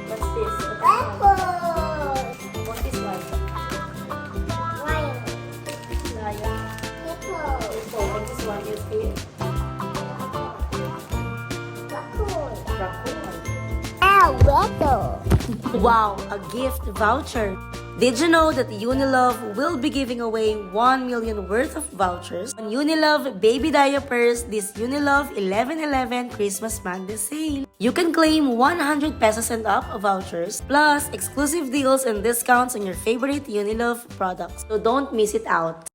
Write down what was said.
What's this? What is one? Lion. Hippo. What is one? Is it? Raccoon. Wow, a gift voucher. Did you know that Unilove will be giving away 1 million worth of vouchers on Unilove baby diapers this Unilove 11/11 Christmas Magna sale? You can claim 100 pesos and up vouchers plus exclusive deals and discounts on your favorite Unilove products. So don't miss it out.